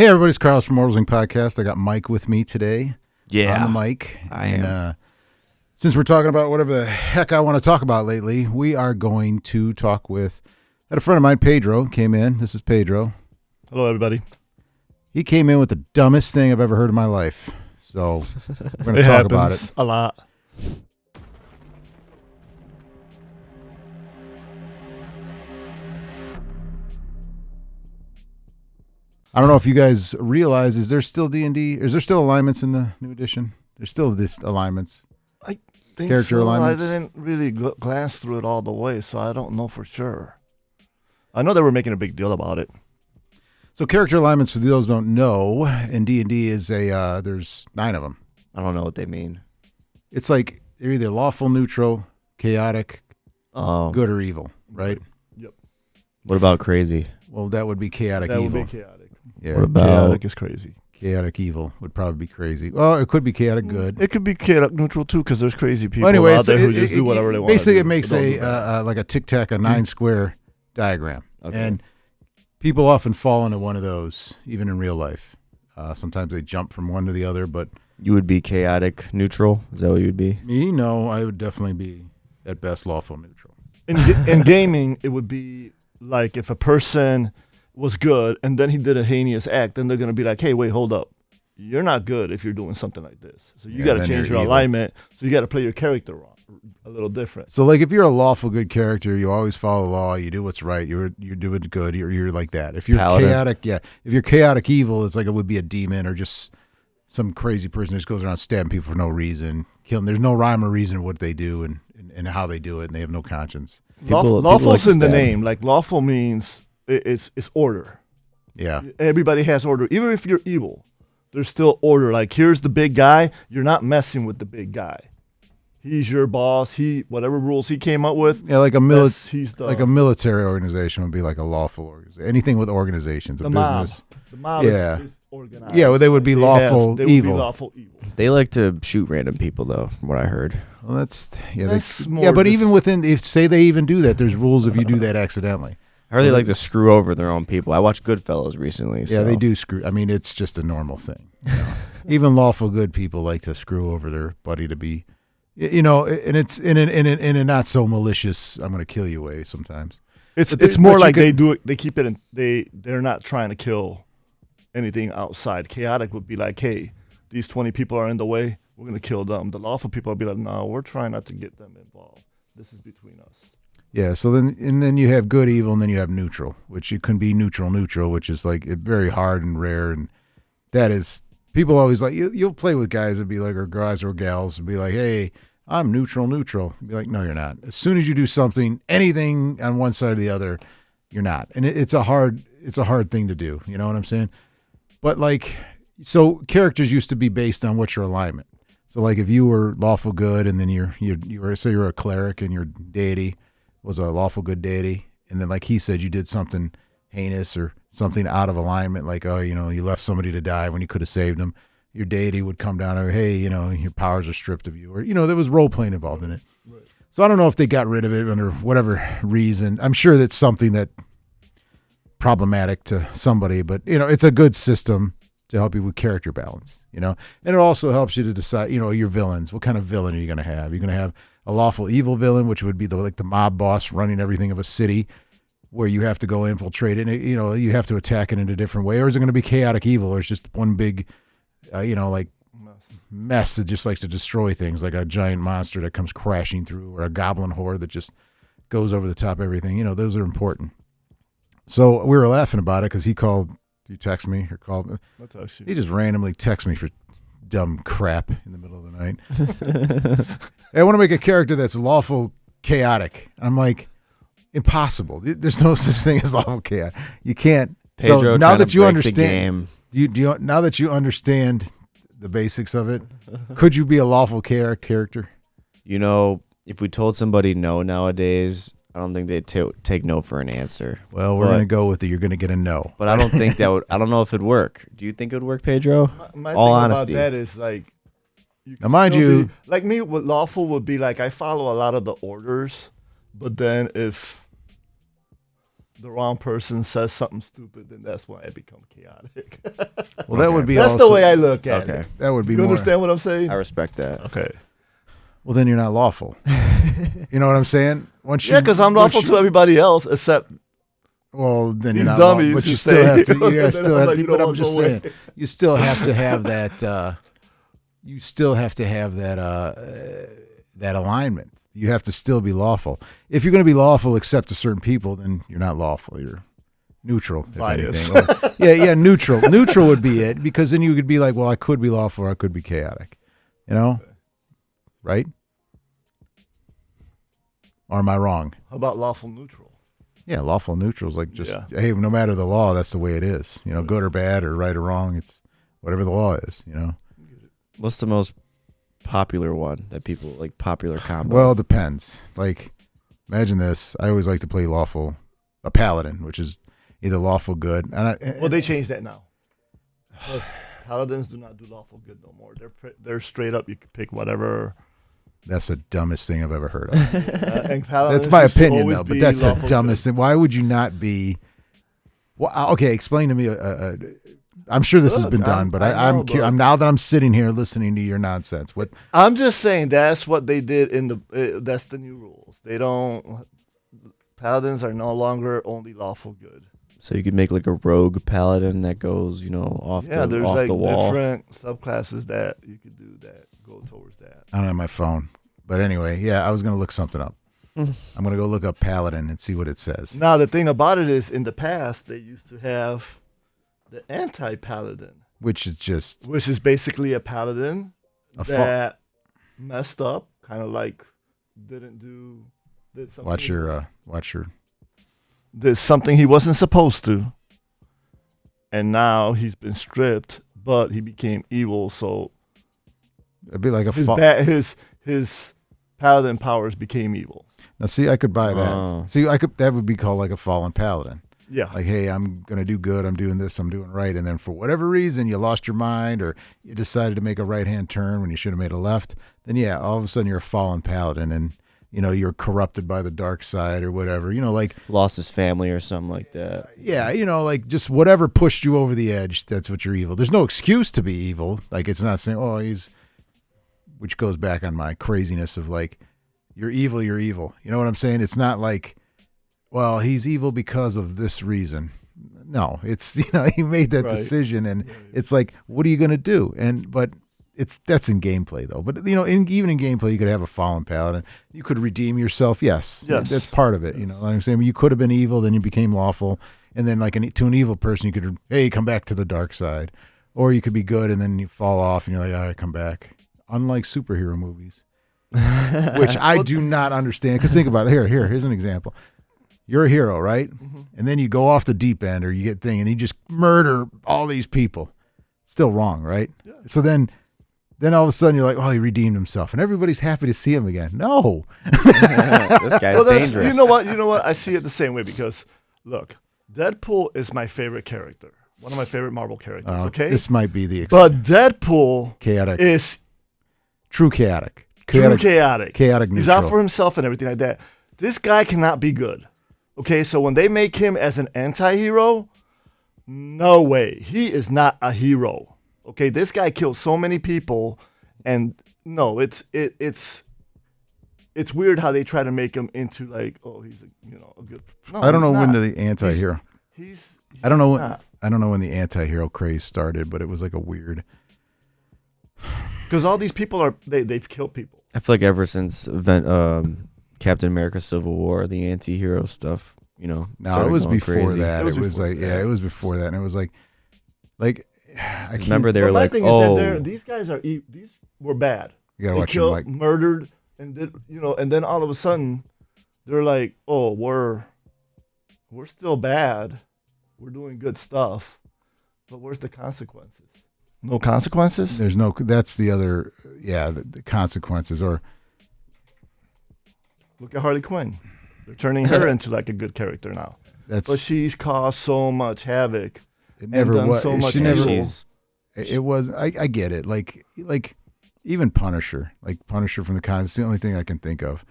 Hey, everybody, it's Carlos from Immortals Podcast. I got Mike with me today. Yeah. On the mic. I am. Since we're talking about whatever the heck I want to talk about lately, we are going to talk with a friend of mine, Pedro, came in. This is Pedro. Hello, everybody. He came in with the dumbest thing I've ever heard in my life. So we're going to talk about it. A lot. I don't know if you guys realize, is there still D&D? Is there still alignments in the new edition? There's still this alignments. I think Character so. alignments? I didn't really glance through it all the way, so I don't know for sure. I know they were making a big deal about it. So character alignments, for those who don't know, in D&D is there's 9 of them. I don't know what they mean. It's like they're either lawful, neutral, chaotic, good or evil, right? Yep. What about crazy? Well, that would be chaotic That evil. would be chaotic. Yeah, What about Chaotic is crazy. chaotic evil would probably be crazy. Well, it could be chaotic good. It could be chaotic neutral too, because there's crazy people Well, anyway, out there who just do whatever they want. Basically, it makes like a tic-tac, a 9-square diagram. Okay. And people often fall into one of those, even in real life. Sometimes they jump from one to the other, but you would be chaotic neutral? Is that what you would be? me, no, I would definitely be, at best, lawful neutral. In gaming, it would be like if a person was good and then he did a heinous act, then they're going to be like, hey, wait, hold up. You're not good if you're doing something like this. So you Yeah, got to then change you're your evil. alignment. So you got to play your character wrong, a little different. So, like, if you're a lawful good character, you always follow the law, you do what's right, you're doing good, you're like that. If you're Paladin. chaotic, if you're chaotic evil, it's like it would be a demon or just some crazy person who just goes around stabbing people for no reason, killing. There's no rhyme or reason what they do and how they do it, and they have no conscience. People Lawful's like to in the stab. name. Like lawful means it's order. Yeah. Everybody has order. Even if you're evil, there's still order. Like here's the big guy. You're not messing with the big guy. He's your boss. Whatever rules he came up with. Yeah, like He's the like a military organization would be like a lawful organization. Anything with organizations, a business. mob. The mob Yeah. is organized. Yeah, well, they would be lawful They would evil. be lawful evil. They like to shoot random people, though, from what I heard. Well, that's That's more but just- even within, if say they even do that, there's rules if you do that accidentally. I heard they like to screw over their own people. I watched Goodfellas recently. Yeah, So. they do screw. I mean, it's just a normal thing. You know? Even lawful good people like to screw over their buddy to be, and it's in a not so malicious, I'm going to kill you way sometimes. It's more like they do it. They keep it in. They're not trying to kill anything outside. Chaotic would be like, hey, these 20 people are in the way. We're gonna kill them. The lawful people would be like, no, we're trying not to get them involved. This is between us. Yeah. So then you have good, evil, and then you have neutral, which you can be neutral, which is like very hard and rare, and that is people always like you'll play with guys and be like, or guys or gals and be like, hey, I'm neutral. And be like, no, you're not. As soon as you do something, anything on one side or the other, you're not. And it's a hard thing to do. You know what I'm saying? But like, so characters used to be based on what's your alignment. So like if you were lawful good and then you were, say you're a cleric and your deity was a lawful good deity. And then like he said, you did something heinous or something out of alignment. Like, oh, you left somebody to die when you could have saved them. Your deity would come down and, hey, your powers are stripped of you, or, there was role playing involved in it. Right. So I don't know if they got rid of it under whatever reason. I'm sure that's something that problematic to somebody, but it's a good system to help you with character balance, and it also helps you to decide, your villains. What kind of villain are you going to have? You're going to have a lawful evil villain, which would be the mob boss running everything of a city, where you have to go infiltrate it. And you have to attack it in a different way, or is it going to be chaotic evil, or it's just one big, mess that just likes to destroy things, like a giant monster that comes crashing through, or a goblin horde that just goes over the top of everything. Those are important. So we were laughing about it because he called. You text me or called me? He just randomly texts me for dumb crap in the middle of the night. Hey, I want to make a character that's lawful chaotic. I'm like, impossible. There's no such thing as lawful chaotic. You can't. Pedro, so now that you understand, now that you understand the basics of it, could you be a lawful character? If we told somebody no nowadays, I don't think they'd take no for an answer. Well, we're going to go with it. You're going to get a no. But I don't think that would. I don't know if it'd work. Do you think it would work, Pedro? My All thing honesty. about that is like, now, mind you, like me, what lawful would be like, I follow a lot of the orders, but then if the wrong person says something stupid, then that's why I become chaotic. Well, that would be That's also, the way I look at Okay. it. that would be You more. understand what I'm saying? I respect that. Okay. Well, then you're not lawful. You know what I'm saying? Once you, Yeah, because I'm once lawful to everybody else except Well, then these you're not dummies but who you still say- have to. You Then still I'm have like, to. you But know I'm what, just no way. saying, you still have to have that. You still have to have that. That alignment. You have to still be lawful. If you're going to be lawful except to certain people, then you're not lawful. You're neutral, if Bias. anything. Or- yeah, neutral. Neutral would be it, because then you could be like, well, I could be lawful or I could be chaotic. You know, right? Or am I wrong? How about lawful neutral? Yeah, lawful neutral is like just, Yeah. hey, no matter the law, that's the way it is. You know, good or bad or right or wrong, it's whatever the law is, you know. What's the most popular one that people like? Popular combo. Well, it depends. Like, imagine this. I always like to play a paladin, which is either lawful good. Well, they changed that now. Because paladins do not do lawful good no more. They're straight up. You can pick whatever. That's the dumbest thing I've ever heard of. And paladins That's my used to opinion, always though, but be that's the lawful dumbest thing. Why would you not be? Well, okay, explain to me. I'm sure this has Look, been done, but I know, I'm now that I'm sitting here listening to your nonsense. What? good. I'm just saying that's what they did in the. That's the new rules. They don't. Paladins are no longer only lawful good. So you could make like a rogue paladin that goes, off Yeah, there's off like the wall. different subclasses that you could do that go towards that. I don't have my phone, but anyway, yeah, I was gonna look something up. I'm gonna go look up paladin and see what it says. Now the thing about it is, in the past they used to have the anti-paladin, Which is just which is basically a paladin a that messed up, kind of like did something. watch your Did something he wasn't supposed to, and now he's been stripped, but he became evil. So it'd be like a his paladin powers became evil. Now, see, I could buy that. Oh. See, that would be called like a fallen paladin. Yeah, Like, hey, I'm gonna do good. I'm doing this. I'm doing right. And then for whatever reason, you lost your mind, or you decided to make a right hand turn when you should have made a left. Then yeah, all of a sudden you're a fallen paladin, and you're corrupted by the dark side or whatever. Like Lost his family or something like that. yeah, like just whatever pushed you over the edge. That's what you're evil. There's no excuse to be evil. Like it's not saying, oh, which goes back on my craziness of like, you're evil. You're evil. You know what I'm saying? It's not like, well, he's evil because of this reason. No, it's he made that Right. decision, and it's like, what are you gonna do? But that's in gameplay though. But even in gameplay, you could have a fallen paladin. You could redeem yourself. Yes, Yes. that's part of it. You know what I'm saying? You could have been evil, then you became lawful, and then like to an evil person, you could come back to the dark side, or you could be good and then you fall off and you're like, all right, come back. Unlike superhero movies, which I do not understand. Because think about it. Here's an example. You're a hero, right? Mm-hmm. And then you go off the deep end, or you get and you just murder all these people. Still wrong, right? Yeah. So then all of a sudden you're like, oh, he redeemed himself, and everybody's happy to see him again. No, This guy's well, dangerous. You know what? I see it the same way because look, Deadpool is my favorite character, one of my favorite Marvel characters. Okay, this might be the but Deadpool chaotic, is true chaotic, true chaotic. chaotic He's neutral. out for himself and everything like that. This guy cannot be good. Okay, so when they make him as an anti-hero, no way. He is not a hero. Okay, this guy killed so many people, and no, it's weird how they try to make him into like, oh, he's a good. No, I don't know he's when not. the anti-hero. He's I don't know. not. I don't know when the anti-hero craze started, but it was like a weird. Because all these people they've killed people. I feel like ever since Captain America: Civil War, the anti-hero stuff, No, started it was going before crazy. that. It was It was before like that. it was before that, and it was like I can't Remember they were But my like, thing oh, is that these guys these were bad. You gotta They watch your killed, mic. murdered, and did and then all of a sudden, they're like, "Oh, we're still bad. We're doing good stuff, but where's the consequences? No consequences. There's no. That's the other. Yeah, the consequences. Or Look at Harley Quinn. They're turning her into like a good character now, that's but she's caused so much havoc. it. Never done was. so much She never. evil. she's It was. I get it. Like even Punisher. Like Punisher from the comics. It's the only thing I can think of.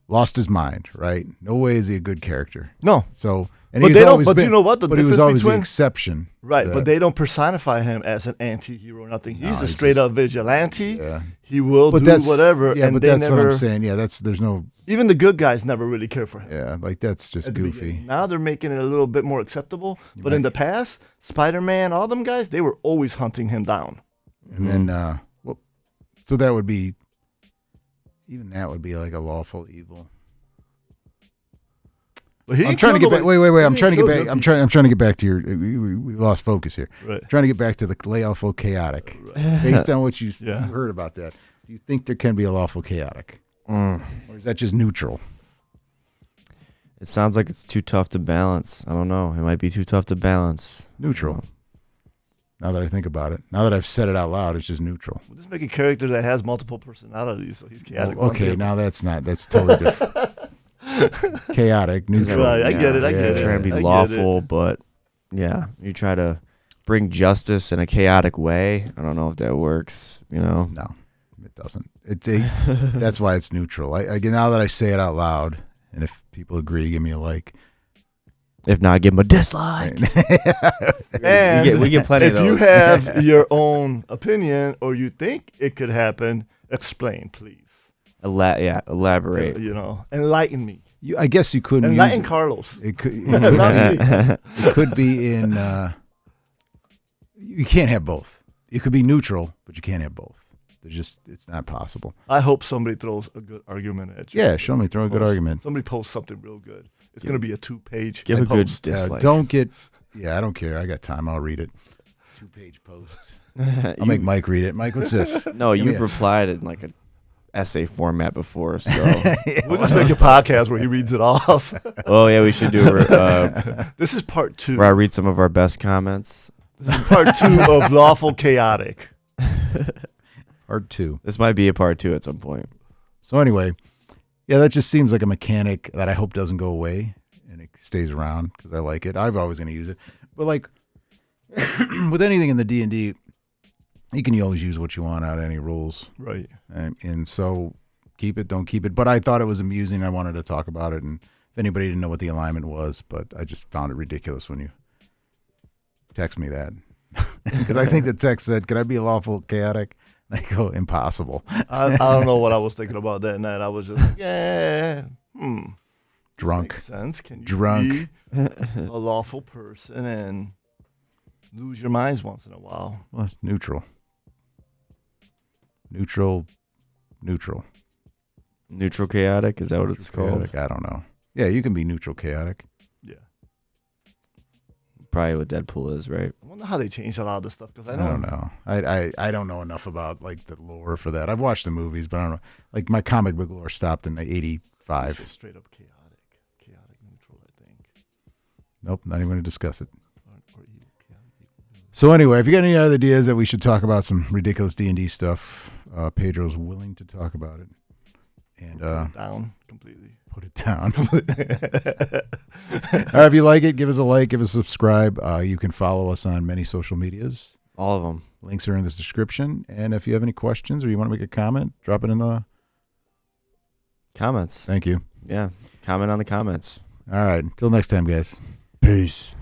lost his mind, right? No way is he a good character. No. So, and But he was they don't. always But been, you know what? The but he was difference always the between exception. right. that- But they don't personify him as an anti-hero or nothing. He's No, a he's straight just- up vigilante. Yeah. He will But do that's whatever. Yeah, and but they that's never, what I'm saying. Yeah, there's no. Even the good guys never really care for him. Yeah, like that's just At the goofy. beginning. Now they're making it a little bit more acceptable. You But in might- the past, Spider-Man, all them guys, they were always hunting him down. And then, well, so that would be, even that would be like a lawful evil. But he I'm didn't trying to kill get back. nobody. Wait. He I'm didn't trying to get kill back. good I'm people. trying to get back to your. We lost focus here. Right. Trying to get back to the lawful chaotic. Based on what you Yeah. heard about that, do you think there can be a lawful chaotic, or is that just neutral? It sounds like it's too tough to balance. I don't know. It might be too tough to balance. Neutral. Now that I think about it, now that I've said it out loud, it's just neutral. We'll just make a character that has multiple personalities, so he's chaotic. Oh, okay, now that's totally different. Chaotic, neutral. Right, I get it, I get it. Trying to be I get lawful, but yeah, you try to bring justice in a chaotic way. I don't know if that works. No, it doesn't. That's why it's neutral. Again, now that I say it out loud, and if people agree, give me a like. If not, give them a dislike. And we get plenty of if those. you have your own opinion or you think it could happen, explain, please. Elaborate. Enlighten me. I guess you couldn't Enlighten use Carlos. it. Could, Not me. it could be in. You can't have both. It could be neutral, but you can't have both. It's not possible. I hope somebody throws a good argument at you. Yeah, show me. Throw a good argument. Somebody posts something real good. It's going to be a 2-page Give a good post. dislike. Don't get. Yeah, I don't care. I got time. I'll read it. 2-page post. I'll make Mike read it. Mike, what's this? No, Give me you've a- replied in like an essay format before. So, We'll just make a podcast where he reads it off. oh yeah, we should do. This is part 2. Where I read some of our best comments. This is part 2 of Lawful Chaotic. Part 2. This might be a part 2 at some point. So anyway, yeah, that just seems like a mechanic that I hope doesn't go away and it stays around because I like it. I'm always going to use it. But like with anything in the D&D, you can always use what you want out of any rules. Right. And so keep it, don't keep it. But I thought it was amusing. I wanted to talk about it. And if anybody didn't know what the alignment was, but I just found it ridiculous when you text me that. Because I think the text said, "Could I be a lawful chaotic?" I go, impossible. I don't know what I was thinking about that night. I was just like, yeah, Drunk. makes sense. Can you Drunk. be a lawful person and lose your minds once in a while? Well, it's neutral. Neutral. Neutral chaotic, is that what it's called? Chaotic, I don't know. Yeah, you can be neutral chaotic. Yeah. Probably what Deadpool is, right? I wonder how they changed a lot of this stuff because I don't know. I don't know enough about like the lore for that. I've watched the movies, but I don't know. Like my comic book lore stopped in '85. Straight up chaotic neutral. I think. Nope, not even going to discuss it. Or evil, chaotic, evil. So anyway, if you got any other ideas that we should talk about some ridiculous D&D stuff, Pedro's willing to talk about it. And Put it down completely. put it down. All right, if you like it, give us a like, give us a subscribe. You can follow us on many social medias. All of them. Links are in the description. And if you have any questions or you want to make a comment, drop it in the Comments. Thank you. Yeah. Comment on the comments. All right. Until next time, guys. Peace.